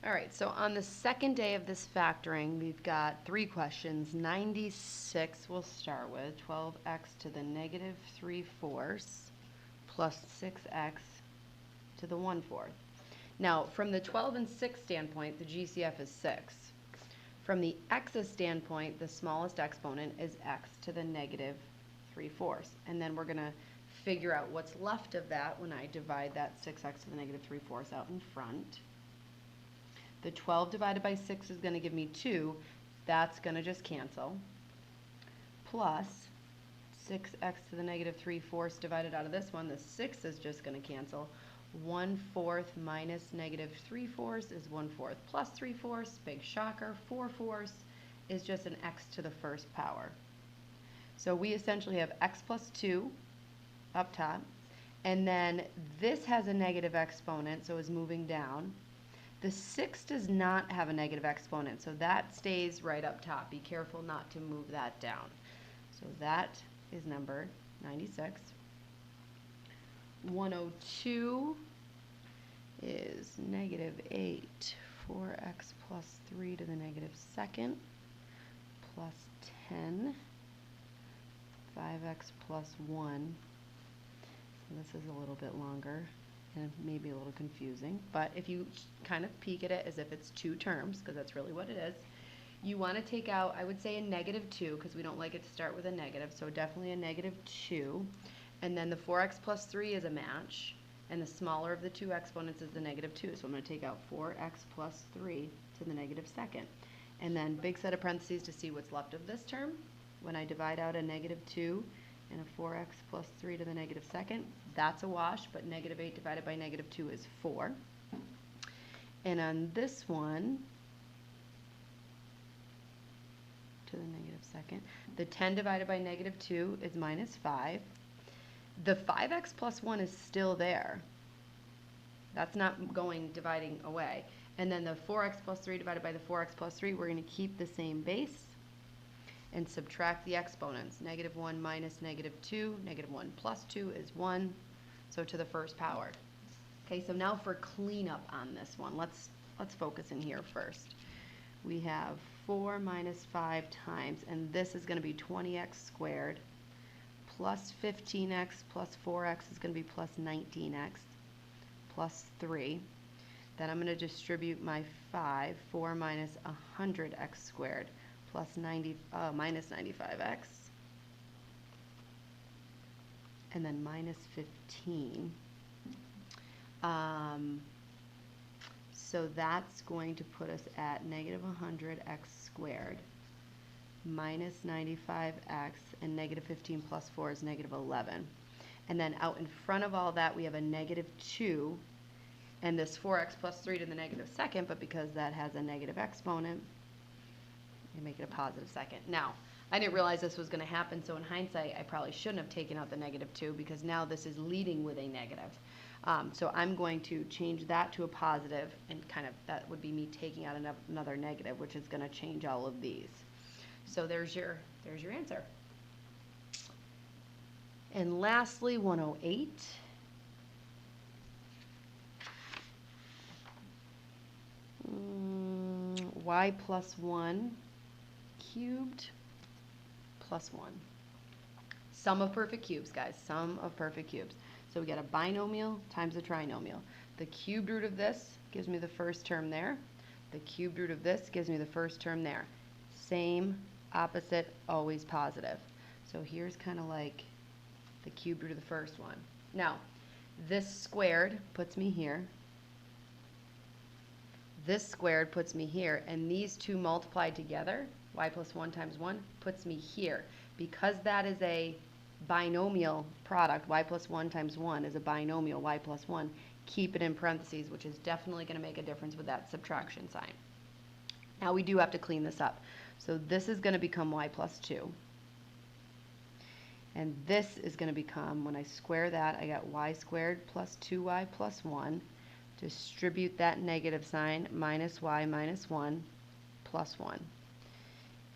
All right, so on the second day of this factoring, we've got 3 questions. 96 we'll start with, 12x to the negative 3/4 plus 6x to the 1/4. Now, from the 12 and 6 standpoint, the GCF is 6. From the x's standpoint, the smallest exponent is x to the negative 3/4. And then we're going to figure out what's left of that when I divide that 6x to the negative 3/4 out in front. The 12 divided by 6 is going to give me 2. That's going to just cancel. Plus 6x to the negative 3/4 divided out of this one. The 6 is just going to cancel. 1/4 minus negative 3/4 is 1/4 plus 3/4. Big shocker. 4/4 is just an x to the first power. So we essentially have x plus 2 up top. And then this has a negative exponent, so is moving down. The 6 does not have a negative exponent, so that stays right up top. Be careful not to move that down. So that is number 96. 102 is negative 8, 4x plus 3 to the negative second, plus 10, 5x plus 1. So this is a little bit longer and maybe a little confusing, but if you kind of peek at it as if it's 2 terms, because that's really what it is, you want to take out, I would say, a negative 2, because we don't like it to start with a negative, so definitely a negative 2. And then the 4x plus 3 is a match, and the smaller of the 2 exponents is the negative 2. So I'm going to take out 4x plus 3 to the negative second. And then big set of parentheses to see what's left of this term. When I divide out a negative 2 and a 4x plus 3 to the negative second, that's a wash, but negative 8 divided by negative 2 is 4. And on this one, to the negative second, the 10 divided by negative 2 is minus 5. The 5x plus 1 is still there. That's not dividing away. And then the 4x plus 3 divided by the 4x plus 3, we're going to keep the same base and subtract the exponents. Negative 1 minus negative 2, negative 1 plus 2 is 1, so to the first power. Okay, so now for cleanup on this one, let's focus in here first. We have 4 minus 5 times, and this is going to be 20x squared, plus 15x plus 4x is going to be plus 19x, plus 3. Then I'm going to distribute my 5, 4 minus 100x squared, plus minus 95x, and then minus 15. So that's going to put us at negative 100x squared minus 95x, and negative 15 plus 4 is negative 11. And then out in front of all that, we have a negative 2, and this 4x plus 3 to the negative second, but because that has a negative exponent, you make it a positive second. Now, I didn't realize this was going to happen, so in hindsight, I probably shouldn't have taken out the negative 2, because now this is leading with a negative. So I'm going to change that to a positive, and kind of that would be me taking out another negative, which is going to change all of these. So there's your answer. And lastly, 108. Y plus 1 cubed plus 1. Sum of perfect cubes, guys. Sum of perfect cubes. So we got a binomial times a trinomial. The cubed root of this gives me the first term there. The cubed root of this gives me the first term there. Same, opposite, always positive. So here's kind of like the cubed root of the first one. Now, this squared puts me here. This squared puts me here. And these two multiplied together, y plus 1 times 1, puts me here. Because that is a binomial product, y plus 1 times 1 is a binomial, y plus 1, keep it in parentheses, which is definitely going to make a difference with that subtraction sign. Now we do have to clean this up. So this is going to become y plus 2. And this is going to become, when I square that, I got y squared plus 2y plus 1. Distribute that negative sign, minus y minus 1 plus 1.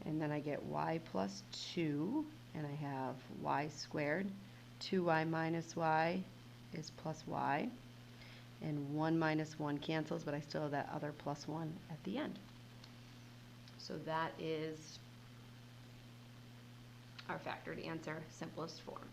And then I get y plus 2, and I have y squared. 2y minus y is plus y. And 1 minus 1 cancels, but I still have that other plus 1 at the end. So that is our factored answer, simplest form.